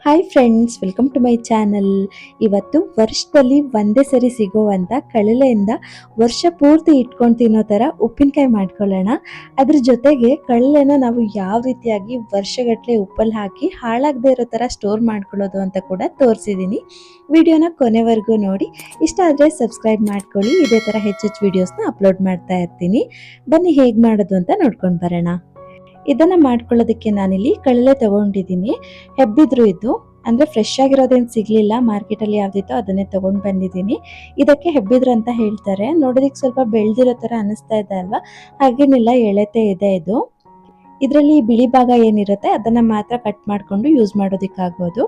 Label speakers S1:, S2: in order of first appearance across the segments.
S1: Hi friends, welcome to my channel. ಇವತ್ತು ವರ್ಷದಲ್ಲಿ ಒಂದೇ ಸರಿ ಸಿಗುವಂಥ ಕಳಲೆಯಿಂದ ವರ್ಷ ಪೂರ್ತಿ ಇಟ್ಕೊಂಡು ತಿನ್ನೋ ಥರ ಉಪ್ಪಿನಕಾಯಿ ಮಾಡ್ಕೊಳ್ಳೋಣ. ಅದ್ರ ಜೊತೆಗೆ ಕಳಲೆನ ನಾವು ಯಾವ ರೀತಿಯಾಗಿ ವರ್ಷಗಟ್ಟಲೆ ಉಪ್ಪಲ್ಲಿ ಹಾಕಿ ಹಾಳಾಗದೇ ಇರೋ ಥರ ಸ್ಟೋರ್ ಮಾಡ್ಕೊಳ್ಳೋದು ಅಂತ ಕೂಡ ತೋರಿಸಿದ್ದೀನಿ. ವಿಡಿಯೋನ ಕೊನೆವರೆಗೂ ನೋಡಿ. ಇಷ್ಟ ಆದರೆ ಸಬ್ಸ್ಕ್ರೈಬ್ ಮಾಡ್ಕೊಳ್ಳಿ. ಇದೇ ಥರ ಹೆಚ್ಚೆಚ್ಚು ವಿಡಿಯೋಸ್ನ ಅಪ್ಲೋಡ್ ಮಾಡ್ತಾ ಇರ್ತೀನಿ. ಬನ್ನಿ ಹೇಗೆ ಮಾಡೋದು ಅಂತ ನೋಡ್ಕೊಂಡು ಬರೋಣ. ಇದನ್ನ ಮಾಡ್ಕೊಳ್ಳೋದಕ್ಕೆ ನಾನಿಲ್ಲಿ ಕಳಲೆ ತಗೊಂಡಿದ್ದೀನಿ. ಹೆಬ್ಬಿದ್ರು ಇದು, ಅಂದ್ರೆ ಫ್ರೆಶ್ ಆಗಿರೋದೇನು ಸಿಗ್ಲಿಲ್ಲ, ಮಾರ್ಕೆಟಲ್ಲಿ ಯಾವ್ದಿತ್ತೋ ಅದನ್ನೇ ತಗೊಂಡ್ ಬಂದಿದ್ದೀನಿ. ಇದಕ್ಕೆ ಹೆಬ್ಬಿದ್ರು ಅಂತ ಹೇಳ್ತಾರೆ. ನೋಡೋದಕ್ಕೆ ಸ್ವಲ್ಪ ಬೆಳ್ದಿರೋ ತರ ಅನಿಸ್ತಾ ಇದೆ ಅಲ್ವಾ? ಹಾಗೇನಿಲ್ಲ, ಎಳೆತೆ ಇದೆ ಇದು. ಇದರಲ್ಲಿ ಬಿಳಿ ಭಾಗ ಏನಿರುತ್ತೆ ಅದನ್ನ ಮಾತ್ರ ಕಟ್ ಮಾಡ್ಕೊಂಡು ಯೂಸ್ ಮಾಡೋದಕ್ಕಾಗೋದು.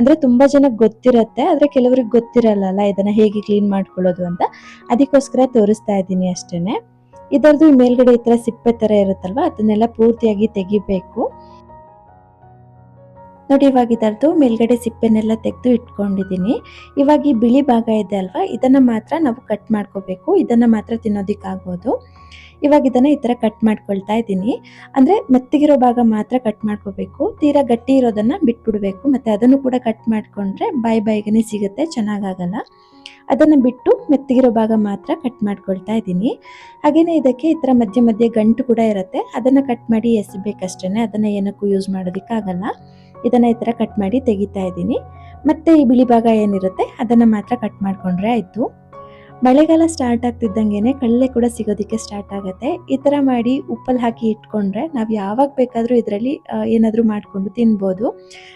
S1: ಅಂದ್ರೆ ತುಂಬಾ ಜನಕ್ಕೆ ಗೊತ್ತಿರುತ್ತೆ, ಆದ್ರೆ ಕೆಲವ್ರಿಗೆ ಗೊತ್ತಿರಲ್ಲ ಇದನ್ನ ಹೇಗೆ ಕ್ಲೀನ್ ಮಾಡ್ಕೊಳ್ಳೋದು ಅಂತ. ಅದಕ್ಕೋಸ್ಕರ ತೋರಿಸ್ತಾ ಇದ್ದೀನಿ ಅಷ್ಟೇನೆ. ಇದರದ್ದು ಮೇಲ್ಗಡೆ ಈ ತರ ಸಿಪ್ಪೆ ತರ ಇರುತ್ತಲ್ವಾ, ಅದನ್ನೆಲ್ಲ ಪೂರ್ತಿಯಾಗಿ ತೆಗಿಬೇಕು. ನೋಡಿ, ಇವಾಗ ಇದರದ್ದು ಮೇಲ್ಗಡೆ ಸಿಪ್ಪೆನೆಲ್ಲ ತೆಗೆದು ಇಟ್ಕೊಂಡಿದ್ದೀನಿ. ಇವಾಗ ಈ ಬಿಳಿ ಭಾಗ ಇದೆ ಅಲ್ವಾ, ಇದನ್ನ ಮಾತ್ರ ನಾವು ಕಟ್ ಮಾಡ್ಕೋಬೇಕು. ಇದನ್ನ ಮಾತ್ರ ತಿನ್ನೋದಿಕ್ಕಾಗೋದು. ಇವಾಗ ಇದನ್ನ ಈ ತರ ಕಟ್ ಮಾಡ್ಕೊಳ್ತಾ ಇದ್ದೀನಿ. ಅಂದ್ರೆ ಮೆತ್ತಗಿರೋ ಭಾಗ ಮಾತ್ರ ಕಟ್ ಮಾಡ್ಕೋಬೇಕು. ತೀರಾ ಗಟ್ಟಿ ಇರೋದನ್ನ ಬಿಟ್ಬಿಡ್ಬೇಕು. ಮತ್ತೆ ಅದನ್ನು ಕೂಡ ಕಟ್ ಮಾಡ್ಕೊಂಡ್ರೆ ಬಾಯಿಗೆ ಸಿಗುತ್ತೆ, ಚೆನ್ನಾಗಾಗಲ್ಲ. ಅದನ್ನ ಬಿಟ್ಟು ಮೆತ್ತಗಿರೋ ಭಾಗ ಮಾತ್ರ ಕಟ್ ಮಾಡ್ಕೊಳ್ತಾ ಇದ್ದೀನಿ. ಹಾಗೇನೆ ಇದಕ್ಕೆ ಈ ತರ ಮಧ್ಯೆ ಮಧ್ಯೆ ಗಂಟು ಕೂಡ ಇರುತ್ತೆ, ಅದನ್ನ ಕಟ್ ಮಾಡಿ ಎಸಿಬೇಕಷ್ಟೇನೆ. ಅದನ್ನ ಏನಕ್ಕೂ ಯೂಸ್ ಮಾಡೋದಿಕ್ಕಾಗಲ್ಲ. ಇದನ್ನ ಈ ತರ ಕಟ್ ಮಾಡಿ ತೆಗಿತಾ ಇದ್ದೀನಿ. ಮತ್ತೆ ಈ ಬಿಳಿ ಭಾಗ ಏನಿರುತ್ತೆ ಅದನ್ನ ಮಾತ್ರ ಕಟ್ ಮಾಡ್ಕೊಂಡ್ರೆ ಆಯ್ತು. ಮಳೆಗಾಲ ಸ್ಟಾರ್ಟ್ ಆಗ್ತಿದ್ದಂಗೆನೆ ಕಳ್ಳೆ ಕೂಡ ಸಿಗೋದಿಕ್ಕೆ ಸ್ಟಾರ್ಟ್ ಆಗುತ್ತೆ. ಈ ತರ ಮಾಡಿ ಉಪ್ಪಲ್ಲಿ ಹಾಕಿ ಇಟ್ಕೊಂಡ್ರೆ ನಾವು ಯಾವಾಗ ಬೇಕಾದ್ರೂ ಇದರಲ್ಲಿ ಏನಾದ್ರೂ ಮಾಡ್ಕೊಂಡು ತಿನ್ಬೋದು.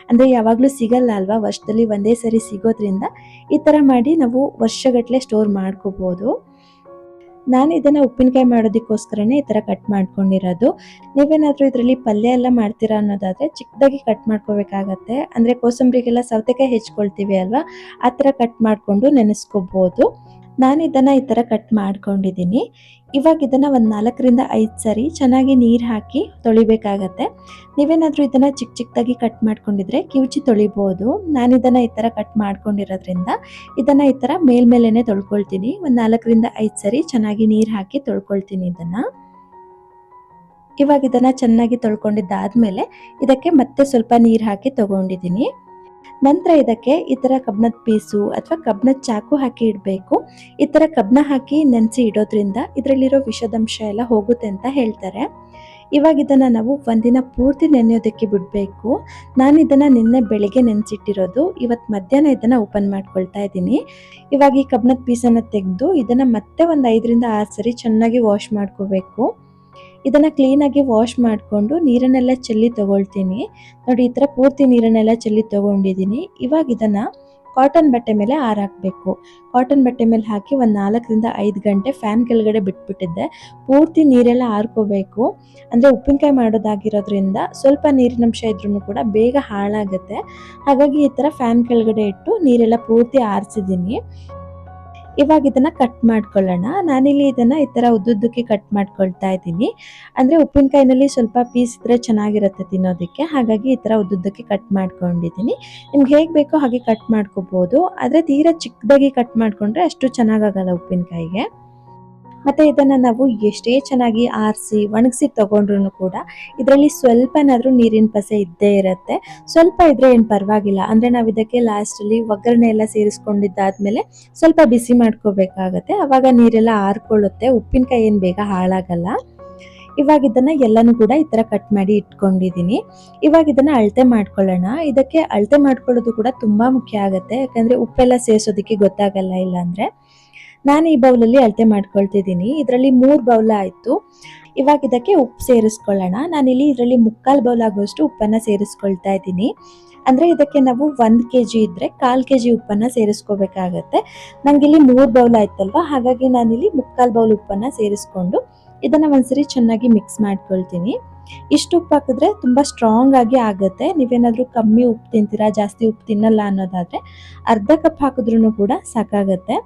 S1: ಅಂದ್ರೆ ಯಾವಾಗ್ಲೂ ಸಿಗಲ್ಲ ಅಲ್ವಾ, ವರ್ಷದಲ್ಲಿ ಒಂದೇ ಸರಿ ಸಿಗೋದ್ರಿಂದ ಈ ತರ ಮಾಡಿ ನಾವು ವರ್ಷಗಟ್ಲೆ ಸ್ಟೋರ್ ಮಾಡ್ಕೋಬಹುದು. ನಾನು ಇದನ್ನ ಉಪ್ಪಿನಕಾಯಿ ಮಾಡೋದಕ್ಕೋಸ್ಕರನೇ ಈ ತರ ಕಟ್ ಮಾಡ್ಕೊಂಡಿರೋದು. ನೀವೇನಾದ್ರೂ ಇದರಲ್ಲಿ ಪಲ್ಯ ಎಲ್ಲ ಮಾಡ್ತೀರಾ ಅನ್ನೋದಾದ್ರೆ ಚಿಕ್ಕದಾಗಿ ಕಟ್ ಮಾಡ್ಕೋಬೇಕಾಗತ್ತೆ. ಅಂದ್ರೆ ಕೋಸಂಬರಿಗೆಲ್ಲ ಸೌತೆಕಾಯಿ ಹೆಚ್ಕೊಳ್ತೀವಿ ಅಲ್ವಾ, ಆ ತರ ಕಟ್ ಮಾಡ್ಕೊಂಡು ನೆನೆಸ್ಕೋಬಹುದು. ನಾನು ಇದನ್ನ ಈ ತರ ಕಟ್ ಮಾಡ್ಕೊಂಡಿದ್ದೀನಿ. ಇವಾಗ ಇದನ್ನ ಒಂದ್ 4-5 ಸರಿ ಚೆನ್ನಾಗಿ ನೀರ್ ಹಾಕಿ ತೊಳಿಬೇಕಾಗತ್ತೆ. ನೀವೇನಾದ್ರೂ ಇದನ್ನ ಚಿಕ್ಕದಾಗಿ ಕಟ್ ಮಾಡ್ಕೊಂಡಿದ್ರೆ ಕಿವುಚಿ ತೊಳಿಬಹುದು. ನಾನು ಇದನ್ನ ಈ ತರ ಕಟ್ ಮಾಡ್ಕೊಂಡಿರೋದ್ರಿಂದ ಇದನ್ನ ಈ ತರ ಮೇಲ್ಮೇಲೆನೆ ತೊಳ್ಕೊಳ್ತೀನಿ. ಒಂದ್ 4-5 ಸರಿ ಚೆನ್ನಾಗಿ ನೀರ್ ಹಾಕಿ ತೊಳ್ಕೊಳ್ತೀನಿ ಇದನ್ನ. ಇವಾಗ ಇದನ್ನ ಚೆನ್ನಾಗಿ ತೊಳ್ಕೊಂಡಿದ್ದಾದ್ಮೇಲೆ ಇದಕ್ಕೆ ಮತ್ತೆ ಸ್ವಲ್ಪ ನೀರ್ ಹಾಕಿ ತಗೊಂಡಿದ್ದೀನಿ. ನಂತರ ಇದಕ್ಕೆ ಈ ತರ ಕಬ್ಬಿಣದ ಪೀಸು ಅಥವಾ ಕಬ್ಬಿಣದ ಚಾಕು ಹಾಕಿ ಇಡಬೇಕು. ಈ ತರ ಕಬ್ಬಿಣ ಹಾಕಿ ನೆನೆಸಿ ಇಡೋದ್ರಿಂದ ಇದರಲ್ಲಿರೋ ವಿಷದಂಶ ಎಲ್ಲ ಹೋಗುತ್ತೆ ಅಂತ ಹೇಳ್ತಾರೆ. ಇವಾಗ ಇದನ್ನ ನಾವು ಒಂದಿನ ಪೂರ್ತಿ ನೆನೆಯೋದಕ್ಕೆ ಬಿಡಬೇಕು. ನಾನು ಇದನ್ನ ನಿನ್ನೆ ಬೆಳಿಗ್ಗೆ ನೆನೆಸಿಟ್ಟಿರೋದು. ಇವತ್ತು ಮಧ್ಯಾಹ್ನ ಇದನ್ನ ಓಪನ್ ಮಾಡ್ಕೊಳ್ತಾ ಇದ್ದೀನಿ. ಇವಾಗ ಈ ಕಬ್ಬಿಣದ ಪೀಸನ್ನ ತೆಗೆದು ಇದನ್ನ ಮತ್ತೆ ಒಂದು 5-6 ಸರಿ ಚೆನ್ನಾಗಿ ವಾಶ್ ಮಾಡ್ಕೋಬೇಕು. ಇದನ್ನ ಕ್ಲೀನಾಗಿ ವಾಶ್ ಮಾಡಿಕೊಂಡು ನೀರನ್ನೆಲ್ಲ ಚೆಲ್ಲಿ ತಗೊಳ್ತೀನಿ. ನೋಡಿ, ಈ ತರ ಪೂರ್ತಿ ನೀರನ್ನೆಲ್ಲ ಚೆಲ್ಲಿ ತಗೊಂಡಿದ್ದೀನಿ. ಇವಾಗ ಇದನ್ನ ಕಾಟನ್ ಬಟ್ಟೆ ಮೇಲೆ ಆರಾಕ್ಬೇಕು. ಕಾಟನ್ ಬಟ್ಟೆ ಮೇಲೆ ಹಾಕಿ ಒಂದು 4-5 ಗಂಟೆ ಫ್ಯಾನ್ ಕೆಳಗಡೆ ಬಿಟ್ಬಿಟ್ಟಿದ್ದೆ. ಪೂರ್ತಿ ನೀರೆಲ್ಲ ಆರ್ಕೋಬೇಕು. ಅಂದ್ರೆ ಉಪ್ಪಿನಕಾಯಿ ಮಾಡೋದಾಗಿರೋದ್ರಿಂದ ಸ್ವಲ್ಪ ನೀರಿನಂಶ ಇದ್ರೂ ಕೂಡ ಬೇಗ ಹಾಳಾಗುತ್ತೆ. ಹಾಗಾಗಿ ಈ ತರ ಫ್ಯಾನ್ ಕೆಳಗಡೆ ಇಟ್ಟು ನೀರೆಲ್ಲ ಪೂರ್ತಿ ಆರಿಸಿದ್ದೀನಿ. ಇವಾಗ ಇದನ್ನ ಕಟ್ ಮಾಡ್ಕೊಳ್ಳೋಣ. ನಾನಿಲ್ಲಿ ಇದನ್ನ ಈ ತರ ಉದ್ದುದ್ದಕ್ಕೆ ಕಟ್ ಮಾಡ್ಕೊಳ್ತಾ ಇದ್ದೀನಿ. ಅಂದ್ರೆ ಉಪ್ಪಿನಕಾಯಿನಲ್ಲಿ ಸ್ವಲ್ಪ ಪೀಸ್ ಇದ್ರೆ ಚೆನ್ನಾಗಿರುತ್ತೆ ತಿನ್ನೋದಕ್ಕೆ, ಹಾಗಾಗಿ ಈ ತರ ಉದ್ದುದ್ದಕ್ಕೆ ಕಟ್ ಮಾಡ್ಕೊಂಡಿದ್ದೀನಿ. ನಿಮ್ಗೆ ಹೇಗ್ ಬೇಕೋ ಹಾಗೆ ಕಟ್ ಮಾಡ್ಕೋಬಹುದು. ಆದ್ರೆ ತೀರಾ ಚಿಕ್ಕದಾಗಿ ಕಟ್ ಮಾಡ್ಕೊಂಡ್ರೆ ಅಷ್ಟು ಚೆನ್ನಾಗಾಗಲ್ಲ ಉಪ್ಪಿನಕಾಯಿಗೆ. ಮತ್ತೆ ಇದನ್ನ ನಾವು ಎಷ್ಟೇ ಚೆನ್ನಾಗಿ ಆರಿಸಿ ಒಣಗಿಸಿ ತಗೊಂಡ್ರು ಕೂಡ ಇದರಲ್ಲಿ ಸ್ವಲ್ಪನಾದ್ರೂ ನೀರಿನ ಪಸೆ ಇದ್ದೇ ಇರುತ್ತೆ. ಸ್ವಲ್ಪ ಇದ್ರೆ ಏನು ಪರವಾಗಿಲ್ಲ. ಅಂದ್ರೆ ನಾವು ಇದಕ್ಕೆ ಲಾಸ್ಟ್ ಅಲ್ಲಿ ಒಗ್ಗರಣೆ ಎಲ್ಲ ಸೇರಿಸ್ಕೊಂಡಿದ್ದಾದ್ಮೇಲೆ ಸ್ವಲ್ಪ ಬಿಸಿ ಮಾಡ್ಕೋಬೇಕಾಗತ್ತೆ. ಅವಾಗ ನೀರೆಲ್ಲ ಆರ್ಕೊಳ್ಳುತ್ತೆ. ಉಪ್ಪಿನಕಾಯಿ ಏನು ಬೇಗ ಹಾಳಾಗಲ್ಲ. ಇವಾಗ ಇದನ್ನ ಎಲ್ಲಾನು ಕೂಡ ಈ ತರ ಕಟ್ ಮಾಡಿ ಇಟ್ಕೊಂಡಿದ್ದೀನಿ. ಇವಾಗ ಇದನ್ನ ಅಳತೆ ಮಾಡ್ಕೊಳ್ಳೋಣ. ಇದಕ್ಕೆ ಅಳತೆ ಮಾಡ್ಕೊಳ್ಳೋದು ಕೂಡ ತುಂಬಾ ಮುಖ್ಯ ಆಗುತ್ತೆ, ಯಾಕಂದ್ರೆ ಉಪ್ಪೆಲ್ಲ ಸೇರ್ಸೋದಕ್ಕೆ ಗೊತ್ತಾಗಲ್ಲ ಇಲ್ಲ ಅಂದ್ರೆ. ನಾನು ಈ ಬೌಲಲ್ಲಿ ಅಳತೆ ಮಾಡ್ಕೊಳ್ತಿದ್ದೀನಿ. ಇದರಲ್ಲಿ 3 ಬೌಲ್ ಆಯ್ತು. ಇವಾಗ ಇದಕ್ಕೆ ಉಪ್ಪು ಸೇರಿಸ್ಕೊಳ್ಳೋಣ. ನಾನಿಲ್ಲಿ ಇದರಲ್ಲಿ 3/4 ಬೌಲ್ ಆಗುವಷ್ಟು ಉಪ್ಪನ್ನ ಸೇರಿಸ್ಕೊಳ್ತಾ ಇದ್ದೀನಿ. ಅಂದ್ರೆ ಇದಕ್ಕೆ ನಾವು 1 kg ಇದ್ರೆ 1/4 kg ಉಪ್ಪನ್ನ ಸೇರಿಸ್ಕೋಬೇಕಾಗತ್ತೆ. ನಂಗಿಲ್ಲಿ 3 ಬೌಲ್ ಆಯ್ತಲ್ವಾ, ಹಾಗಾಗಿ ನಾನಿಲ್ಲಿ 3/4 ಬೌಲ್ ಉಪ್ಪನ್ನ ಸೇರಿಸ್ಕೊಂಡು ಇದನ್ನ ಒಂದ್ಸರಿ ಚೆನ್ನಾಗಿ ಮಿಕ್ಸ್ ಮಾಡ್ಕೊಳ್ತೀನಿ. ಇಷ್ಟು ಉಪ್ಪು ಹಾಕಿದ್ರೆ ತುಂಬಾ ಸ್ಟ್ರಾಂಗ್ ಆಗಿ ಆಗುತ್ತೆ. ನೀವೇನಾದ್ರೂ ಕಮ್ಮಿ ಉಪ್ಪು ತಿಂತೀರಾ, ಜಾಸ್ತಿ ಉಪ್ಪು ತಿನ್ನಲ್ಲ ಅನ್ನೋದಾದ್ರೆ ಅರ್ಧ ಕಪ್ ಹಾಕಿದ್ರೂ ಕೂಡ ಸಾಕಾಗತ್ತೆ.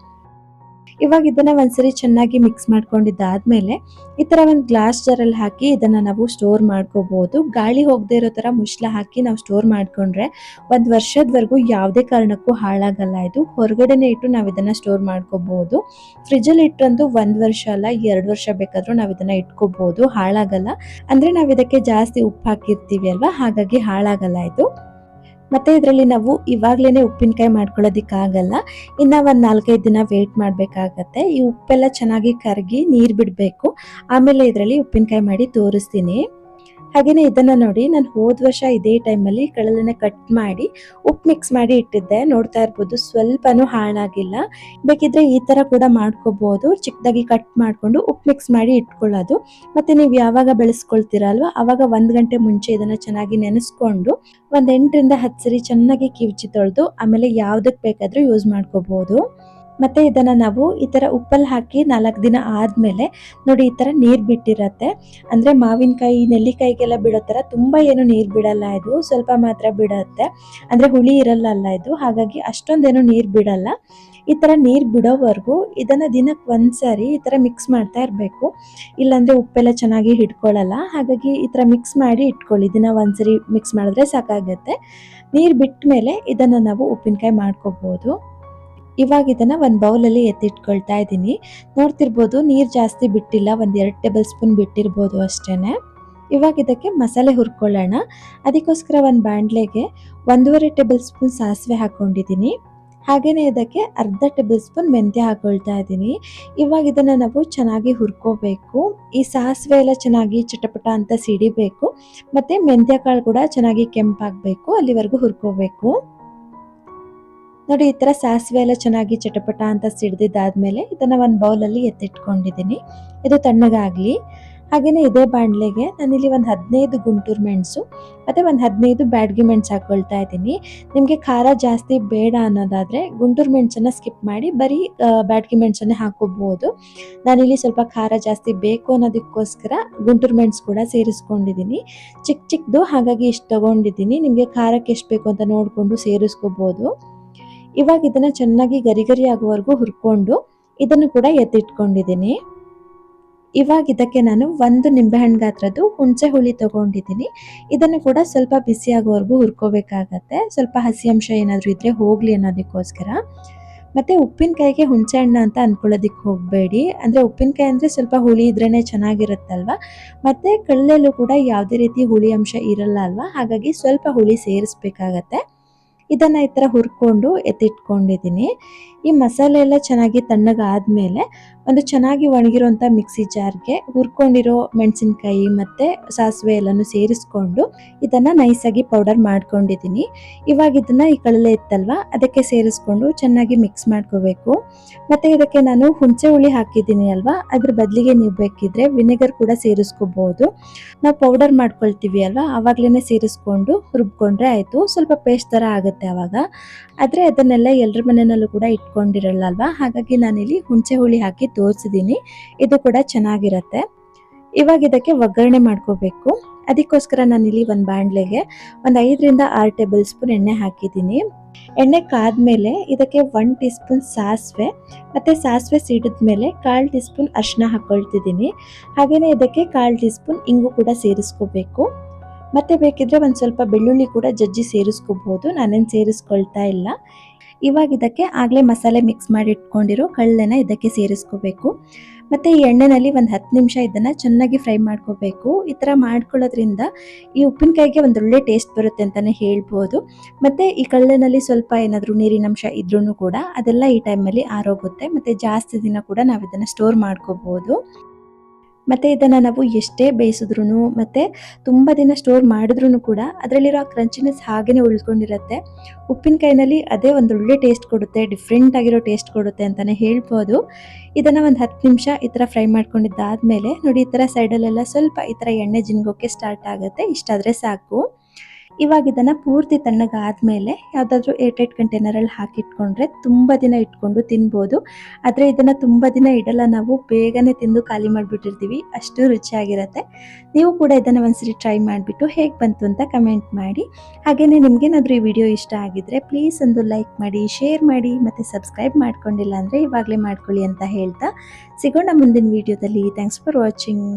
S1: ಇವಾಗ ಇದನ್ನ ಒಂದ್ಸರಿ ಚೆನ್ನಾಗಿ ಮಿಕ್ಸ್ ಮಾಡ್ಕೊಂಡಿದ್ದಾದ್ಮೇಲೆ ಈ ತರ ಒಂದು ಗ್ಲಾಸ್ ಜಾರಲ್ಲಿ ಹಾಕಿ ಇದನ್ನ ನಾವು ಸ್ಟೋರ್ ಮಾಡ್ಕೋಬಹುದು. ಗಾಳಿ ಹೋಗದೆ ಇರೋ ತರ ಮುಚ್ಚಳ ಹಾಕಿ ನಾವು ಸ್ಟೋರ್ ಮಾಡ್ಕೊಂಡ್ರೆ 1 ವರ್ಷದವರೆಗೂ ಯಾವುದೇ ಕಾರಣಕ್ಕೂ ಹಾಳಾಗಲ್ಲ. ಇದು ಹೊರಗಡೆನೆ ಇಟ್ಟು ನಾವು ಇದನ್ನ ಸ್ಟೋರ್ ಮಾಡ್ಕೋಬಹುದು. ಫ್ರಿಜ್ ಅಲ್ಲಿ ಇಟ್ಟಂತೂ 1 ವರ್ಷ ಅಲ್ಲ 2 ವರ್ಷ ಬೇಕಾದ್ರೂ ನಾವು ಇದನ್ನ ಇಟ್ಕೋಬಹುದು, ಹಾಳಾಗಲ್ಲ. ಅಂದ್ರೆ ನಾವ್ ಇದಕ್ಕೆ ಜಾಸ್ತಿ ಉಪ್ಪು ಹಾಕಿರ್ತೀವಿ ಅಲ್ವಾ, ಹಾಗಾಗಿ ಹಾಳಾಗಲ್ಲ ಇದು. ಮತ್ತೆ ಇದರಲ್ಲಿ ನಾವು ಇವಾಗ್ಲೇನೆ ಉಪ್ಪಿನಕಾಯಿ ಮಾಡ್ಕೊಳ್ಳೋದಿಕ್ಕಾಗಲ್ಲ. ಇನ್ನ ಒಂದು 4-5 ದಿನ ವೇಟ್ ಮಾಡಬೇಕಾಗತ್ತೆ. ಈ ಉಪ್ಪೆಲ್ಲ ಚೆನ್ನಾಗಿ ಕರಗಿ ನೀರು ಬಿಡಬೇಕು. ಆಮೇಲೆ ಇದರಲ್ಲಿ ಉಪ್ಪಿನಕಾಯಿ ಮಾಡಿ ತೋರಿಸ್ತೀನಿ. ಹಾಗೇನೆ ಇದನ್ನ ನೋಡಿ, ನಾನು ಹೋದ ವರ್ಷ ಇದೇ ಟೈಮಲ್ಲಿ ಕಳಲೆನ ಕಟ್ ಮಾಡಿ ಉಪ್ಪು ಮಿಕ್ಸ್ ಮಾಡಿ ಇಟ್ಟಿದ್ದೆ. ನೋಡ್ತಾ ಇರ್ಬೋದು, ಸ್ವಲ್ಪನೂ ಹಾಳಾಗಿಲ್ಲ. ಬೇಕಿದ್ರೆ ಈ ತರ ಕೂಡ ಮಾಡ್ಕೋಬಹುದು. ಚಿಕ್ಕದಾಗಿ ಕಟ್ ಮಾಡ್ಕೊಂಡು ಉಪ್ಪು ಮಿಕ್ಸ್ ಮಾಡಿ ಇಟ್ಕೊಳ್ಳೋದು. ಮತ್ತೆ ನೀವು ಯಾವಾಗ ಬೆಳೆಸ್ಕೊಳ್ತೀರಲ್ವಾ, ಅವಾಗ 1 ಗಂಟೆ ಮುಂಚೆ ಇದನ್ನ ಚೆನ್ನಾಗಿ ನೆನೆಸ್ಕೊಂಡು ಒಂದ್ 8ರಿಂದ 10 ಸರಿ ಚೆನ್ನಾಗಿ ಕಿವುಚಿ ತೊಳೆದು ಆಮೇಲೆ ಯಾವ್ದಕ್ ಬೇಕಾದ್ರೂ ಯೂಸ್ ಮಾಡ್ಕೋಬಹುದು. ಮತ್ತೆ ಇದನ್ನ ನಾವು ಈ ತರ ಉಪ್ಪಲ್ಲಿ ಹಾಕಿ 4 ದಿನ ಆದ್ಮೇಲೆ ನೋಡಿ, ಈ ತರ ನೀರ್ ಬಿಟ್ಟಿರತ್ತೆ. ಅಂದ್ರೆ ಮಾವಿನಕಾಯಿ, ನೆಲ್ಲಿಕಾಯಿಗೆಲ್ಲ ಬಿಡೋ ತರ ತುಂಬಾ ಏನು ನೀರ್ ಬಿಡಲ್ಲ, ಇದು ಸ್ವಲ್ಪ ಮಾತ್ರ ಬಿಡತ್ತೆ. ಅಂದ್ರೆ ಹುಳಿ ಇರಲ್ಲ ಅಲ್ಲ ಇದು, ಹಾಗಾಗಿ ಅಷ್ಟೊಂದೇನು ನೀರ್ ಬಿಡಲ್ಲ. ಈ ತರ ನೀರ್ ಬಿಡೋವರೆಗೂ ಇದನ್ನ ದಿನಕ್ಕೆ ಒಂದ್ಸರಿ ಈ ತರ ಮಿಕ್ಸ್ ಮಾಡ್ತಾ ಇರ್ಬೇಕು. ಇಲ್ಲಾಂದ್ರೆ ಉಪ್ಪೆಲ್ಲ ಚೆನ್ನಾಗಿ ಹಿಡ್ಕೊಳ್ಳಲ್ಲ. ಹಾಗಾಗಿ ಈ ತರ ಮಿಕ್ಸ್ ಮಾಡಿ ಇಟ್ಕೊಳ್ಳಿ. ದಿನ ಒಂದ್ಸರಿ ಮಿಕ್ಸ್ ಮಾಡಿದ್ರೆ ಸಾಕಾಗತ್ತೆ. ನೀರ್ ಬಿಟ್ಟ ಮೇಲೆ ಇದನ್ನ ನಾವು ಉಪ್ಪಿನಕಾಯಿ ಮಾಡ್ಕೋಬಹುದು. ಇವಾಗ ಇದನ್ನ ಒಂದು ಬೌಲಲ್ಲಿ ಎತ್ತಿಟ್ಕೊಳ್ತಾ ಇದ್ದೀನಿ. ನೋಡ್ತಿರ್ಬೋದು, ನೀರು ಜಾಸ್ತಿ ಬಿಟ್ಟಿಲ್ಲ, 1-2 ಟೇಬಲ್ ಸ್ಪೂನ್ ಬಿಟ್ಟಿರ್ಬೋದು ಅಷ್ಟೇನೆ. ಇವಾಗ ಇದಕ್ಕೆ ಮಸಾಲೆ ಹುರ್ಕೊಳ್ಳೋಣ. ಅದಕ್ಕೋಸ್ಕರ ಒಂದು ಬಾಣಲೆಗೆ 1.5 ಟೇಬಲ್ ಸ್ಪೂನ್ ಸಾಸಿವೆ ಹಾಕೊಂಡಿದ್ದೀನಿ. ಹಾಗೇನೆ ಇದಕ್ಕೆ ಅರ್ಧ ಟೇಬಲ್ ಸ್ಪೂನ್ ಮೆಂತ್ಯ ಹಾಕೊಳ್ತಾ ಇದ್ದೀನಿ. ಇವಾಗ ಇದನ್ನ ನಾವು ಚೆನ್ನಾಗಿ ಹುರ್ಕೋಬೇಕು. ಈ ಸಾಸಿವೆ ಎಲ್ಲ ಚೆನ್ನಾಗಿ ಚಟಪಟ ಅಂತ ಸಿಡಿಬೇಕು. ಮತ್ತೆ ಮೆಂತ್ಯ ಕಾಳು ಕೂಡ ಚೆನ್ನಾಗಿ ಕೆಂಪಾಗಬೇಕು, ಅಲ್ಲಿವರೆಗೂ ಹುರ್ಕೋಬೇಕು. ನೋಡಿ, ಈ ತರ ಸಾಸಿವೆ ಎಲ್ಲ ಚೆನ್ನಾಗಿ ಚಟಪಟ ಅಂತ ಸಿಡ್ದಿದ್ದಾದ್ಮೇಲೆ ಇದನ್ನ ಒಂದು ಬೌಲಲ್ಲಿ ಎತ್ತಿಟ್ಕೊಂಡಿದ್ದೀನಿ. ಇದು ತಣ್ಣಗಾಗ್ಲಿ. ಹಾಗೇನೆ ಇದೇ ಬಾಣಲೆಗೆ ನಾನಿಲ್ಲಿ ಒಂದು 15 ಗುಂಟೂರು ಮೆಣಸು ಮತ್ತೆ ಒಂದು 15 ಬ್ಯಾಡಗಿ ಮೆಣಸು ಹಾಕೊಳ್ತಾ ಇದ್ದೀನಿ. ನಿಮಗೆ ಖಾರ ಜಾಸ್ತಿ ಬೇಡ ಅನ್ನೋದಾದ್ರೆ ಗುಂಟೂರು ಮೆಣಸನ್ನ ಸ್ಕಿಪ್ ಮಾಡಿ ಬರೀ ಬ್ಯಾಡಗಿ ಮೆಣಸನ್ನೇ ಹಾಕೋಬಹುದು. ನಾನಿಲ್ಲಿ ಸ್ವಲ್ಪ ಖಾರ ಜಾಸ್ತಿ ಬೇಕು ಅನ್ನೋದಕ್ಕೋಸ್ಕರ ಗುಂಟೂರು ಮೆಣಸು ಕೂಡ ಸೇರಿಸ್ಕೊಂಡಿದ್ದೀನಿ. ಚಿಕ್ಕದು, ಹಾಗಾಗಿ ಇಷ್ಟು ತಗೊಂಡಿದ್ದೀನಿ. ನಿಮಗೆ ಖಾರಕ್ಕೆ ಎಷ್ಟು ಬೇಕು ಅಂತ ನೋಡಿಕೊಂಡು ಸೇರಿಸ್ಕೋಬಹುದು. ಇವಾಗ ಇದನ್ನ ಚೆನ್ನಾಗಿ ಗರಿ ಆಗುವವರೆಗೂ ಹುರ್ಕೊಂಡು ಇದನ್ನು ಕೂಡ ಎತ್ತಿಟ್ಕೊಂಡಿದ್ದೀನಿ. ಇವಾಗ ಇದಕ್ಕೆ ನಾನು 1 ನಿಂಬೆಹಣ್ಣು ಗಾತ್ರದ್ದು ಹುಣಸೆ ಹುಳಿ ತಗೊಂಡಿದ್ದೀನಿ. ಇದನ್ನು ಕೂಡ ಸ್ವಲ್ಪ ಬಿಸಿ ಆಗೋವರೆಗೂ ಹುರ್ಕೋಬೇಕಾಗತ್ತೆ. ಸ್ವಲ್ಪ ಹಸಿ ಅಂಶ ಏನಾದರೂ ಇದ್ರೆ ಹೋಗ್ಲಿ ಅನ್ನೋದಕ್ಕೋಸ್ಕರ. ಮತ್ತೆ ಉಪ್ಪಿನಕಾಯಿಗೆ ಹುಣಸೆ ಹಣ್ಣು ಅಂತ ಅನ್ಕೊಳ್ಳೋದಿಕ್ಕೆ ಹೋಗಬೇಡಿ. ಅಂದ್ರೆ ಉಪ್ಪಿನಕಾಯಿ ಅಂದ್ರೆ ಸ್ವಲ್ಪ ಹುಳಿ ಇದ್ರೇನೆ ಚೆನ್ನಾಗಿರುತ್ತಲ್ವಾ. ಮತ್ತೆ ಕಳ್ಳಲ್ಲೂ ಕೂಡ ಯಾವುದೇ ರೀತಿ ಹುಳಿ ಅಂಶ ಇರಲ್ಲ ಅಲ್ವಾ, ಹಾಗಾಗಿ ಸ್ವಲ್ಪ ಹುಳಿ ಸೇರಿಸ್ಬೇಕಾಗತ್ತೆ. ಇದನ್ನ ಈ ತರ ಹುರ್ಕೊಂಡು ಎತ್ತಿಟ್ಕೊಂಡಿದ್ದೀನಿ. ಈ ಮಸಾಲೆ ಎಲ್ಲ ಚೆನ್ನಾಗಿ ತಣ್ಣಗಾದ್ಮೇಲೆ ಒಂದು ಚೆನ್ನಾಗಿ ಒಣಗಿರುವಂತ ಮಿಕ್ಸಿ ಜಾರ್ಗೆ ಹುರ್ಕೊಂಡಿರೋ ಮೆಣಸಿನಕಾಯಿ ಮತ್ತೆ ಸಾಸಿವೆ ಎಲ್ಲಾನು ಸೇರಿಸ್ಕೊಂಡು ಇದನ್ನ ನೈಸಾಗಿ ಪೌಡರ್ ಮಾಡ್ಕೊಂಡಿದ್ದೀನಿ. ಇವಾಗ ಇದನ್ನ ಈ ಕಳಲೆ ಇತ್ತಲ್ವಾ, ಅದಕ್ಕೆ ಸೇರಿಸ್ಕೊಂಡು ಚೆನ್ನಾಗಿ ಮಿಕ್ಸ್ ಮಾಡ್ಕೋಬೇಕು. ಮತ್ತೆ ಇದಕ್ಕೆ ನಾನು ಹುಣಸೆ ಹುಳಿ ಹಾಕಿದ್ದೀನಿ ಅಲ್ವಾ, ಅದ್ರ ಬದಲಿಗೆ ನೀವು ಬೇಕಿದ್ರೆ ವಿನೆಗರ್ ಕೂಡ ಸೇರಿಸ್ಕೋಬಹುದು. ನಾವು ಪೌಡರ್ ಮಾಡ್ಕೊಳ್ತೀವಿ ಅಲ್ವಾ, ಅವಾಗ್ಲೇನೆ ಸೇರಿಸ್ಕೊಂಡು ರುಬ್ಕೊಂಡ್ರೆ ಆಯ್ತು. ಸ್ವಲ್ಪ ಪೇಸ್ಟ್ ತರ ಆಗುತ್ತೆ ಅವಾಗ. ಆದ್ರೆ ಅದನ್ನೆಲ್ಲ ಎಲ್ಲರ ಮನೆಯಲ್ಲೂ ಕೂಡ ಇಟ್ಕೊಂಡಿರಲ್ಲ ಅಲ್ವಾ, ಹಾಗಾಗಿ ನಾನಿಲ್ಲಿ ಹುಣಸೆ ಹುಳಿ ಹಾಕಿ ತೋರಿಸಿದ್ದೀನಿ. ಇದು ಕೂಡ ಚೆನ್ನಾಗಿರತ್ತೆ. ಇವಾಗ ಇದಕ್ಕೆ ಒಗ್ಗರಣೆ ಮಾಡ್ಕೋಬೇಕು. ಅದಕ್ಕೋಸ್ಕರ ನಾನಿಲ್ಲಿ ಒಂದು ಬಾಣಲೆಗೆ ಒಂದು 5ರಿಂದ 6 ಟೇಬಲ್ ಸ್ಪೂನ್ ಎಣ್ಣೆ ಹಾಕಿದ್ದೀನಿ. ಎಣ್ಣೆ ಕಾದ್ಮೇಲೆ ಇದಕ್ಕೆ 1 ಟೀ ಸ್ಪೂನ್ ಸಾಸಿವೆ ಮತ್ತೆ ಸಾಸಿವೆ ಸಿಡಿದ್ಮೇಲೆ 1/4 ಟೀ ಸ್ಪೂನ್ ಅರಿಶಿನ ಹಾಕೊಳ್ತಿದ್ದೀನಿ. ಹಾಗೇನೆ ಇದಕ್ಕೆ 1/4 ಟೀ ಸ್ಪೂನ್ ಇಂಗು ಕೂಡ ಸೇರಿಸ್ಕೋಬೇಕು. ಮತ್ತೆ ಬೇಕಿದ್ರೆ ಒಂದು ಸ್ವಲ್ಪ ಬೆಳ್ಳುಳ್ಳಿ ಕೂಡ ಜಜ್ಜಿ ಸೇರಿಸ್ಕೋಬಹುದು. ನಾನೇನು ಸೇರಿಸ್ಕೊಳ್ತಾ ಇಲ್ಲ. ಇವಾಗ ಇದಕ್ಕೆ ಆಗಲೇ ಮಸಾಲೆ ಮಿಕ್ಸ್ ಮಾಡಿ ಇಟ್ಕೊಂಡಿರೋ ಕಳ್ಳೆನ ಇದಕ್ಕೆ ಸೇರಿಸ್ಕೋಬೇಕು. ಮತ್ತೆ ಈ ಎಣ್ಣೆನಲ್ಲಿ ಒಂದು 10 ನಿಮಿಷ ಇದನ್ನ ಚೆನ್ನಾಗಿ ಫ್ರೈ ಮಾಡ್ಕೋಬೇಕು. ಈ ತರ ಮಾಡ್ಕೊಳ್ಳೋದ್ರಿಂದ ಈ ಉಪ್ಪಿನಕಾಯಿಗೆ ಒಂದು ಒಳ್ಳೆ ಟೇಸ್ಟ್ ಬರುತ್ತೆ ಅಂತಾನೆ ಹೇಳ್ಬೋದು. ಮತ್ತೆ ಈ ಕಳ್ಳೆನಲ್ಲಿ ಸ್ವಲ್ಪ ಏನಾದರೂ ನೀರಿನಂಶ ಇದ್ರೂ ಕೂಡ ಅದೆಲ್ಲ ಈ ಟೈಮಲ್ಲಿ ಆರೋಗುತ್ತೆ. ಮತ್ತೆ ಜಾಸ್ತಿ ದಿನ ಕೂಡ ನಾವು ಇದನ್ನ ಸ್ಟೋರ್ ಮಾಡ್ಕೋಬಹುದು. ಮತ್ತೆ ಇದನ್ನ ನಾವು ಎಷ್ಟೇ ಬೇಯಿಸಿದ್ರು ಮತ್ತೆ ತುಂಬಾ ದಿನ ಸ್ಟೋರ್ ಮಾಡಿದ್ರು ಕೂಡ ಅದರಲ್ಲಿರೋ ಕ್ರಂಚಿನೆಸ್ ಹಾಗೇನೆ ಉಳ್ಕೊಂಡಿರುತ್ತೆ. ಉಪ್ಪಿನಕಾಯಿನಲ್ಲಿ ಅದೇ ಒಂದು ಒಳ್ಳೆ ಟೇಸ್ಟ್ ಕೊಡುತ್ತೆ, ಡಿಫ್ರೆಂಟ್ ಆಗಿರೋ ಟೇಸ್ಟ್ ಕೊಡುತ್ತೆ ಅಂತಾನೆ ಹೇಳ್ಬೋದು. ಇದನ್ನ ಒಂದು 10 ನಿಮಿಷ ಈ ತರ ಫ್ರೈ ಮಾಡ್ಕೊಂಡಿದ್ದಾದ್ಮೇಲೆ ನೋಡಿ, ಈ ತರ ಸೈಡಲ್ಲೆಲ್ಲ ಸ್ವಲ್ಪ ಈ ತರ ಎಣ್ಣೆ ಜಿನ್ಗೋಕೆ ಸ್ಟಾರ್ಟ್ ಆಗುತ್ತೆ. ಇಷ್ಟಾದ್ರೆ ಸಾಕು. ಇವಾಗ ಇದನ್ನ ಪೂರ್ತಿ ತಣ್ಣಗಾದ್ಮೇಲೆ ಯಾವುದಾದ್ರೂ ಏರ್ಟೈಟ್ ಕಂಟೈನರಲ್ಲಿ ಹಾಕಿಟ್ಕೊಂಡ್ರೆ ತುಂಬಾ ದಿನ ಇಟ್ಕೊಂಡು ತಿನ್ಬೋದು. ಆದರೆ ಇದನ್ನ ತುಂಬಾ ದಿನ ಇಡಲ್ಲ, ನಾವು ಬೇಗನೆ ತಿಂದು ಖಾಲಿ ಮಾಡಿಬಿಟ್ಟಿರ್ತೀವಿ, ಅಷ್ಟು ರುಚಿಯಾಗಿರುತ್ತೆ. ನೀವು ಕೂಡ ಇದನ್ನ ಒಂದ್ಸರಿ ಟ್ರೈ ಮಾಡಿಬಿಟ್ಟು ಹೇಗೆ ಬಂತು ಅಂತ ಕಮೆಂಟ್ ಮಾಡಿ. ಹಾಗೆಯೇ ನಿಮ್ಗೇನಾದರೂ ಈ ವಿಡಿಯೋ ಇಷ್ಟ ಆಗಿದ್ರೆ ಪ್ಲೀಸ್ ಒಂದು ಲೈಕ್ ಮಾಡಿ, ಶೇರ್ ಮಾಡಿ, ಮತ್ತು ಸಬ್ಸ್ಕ್ರೈಬ್ ಮಾಡ್ಕೊಂಡಿಲ್ಲ ಅಂದರೆ ಇವಾಗಲೇ ಮಾಡ್ಕೊಳ್ಳಿ ಅಂತ ಹೇಳ್ತಾ ಸಿಗೋಣ ಮುಂದಿನ ವಿಡಿಯೋದಲ್ಲಿ. Thanks for watching.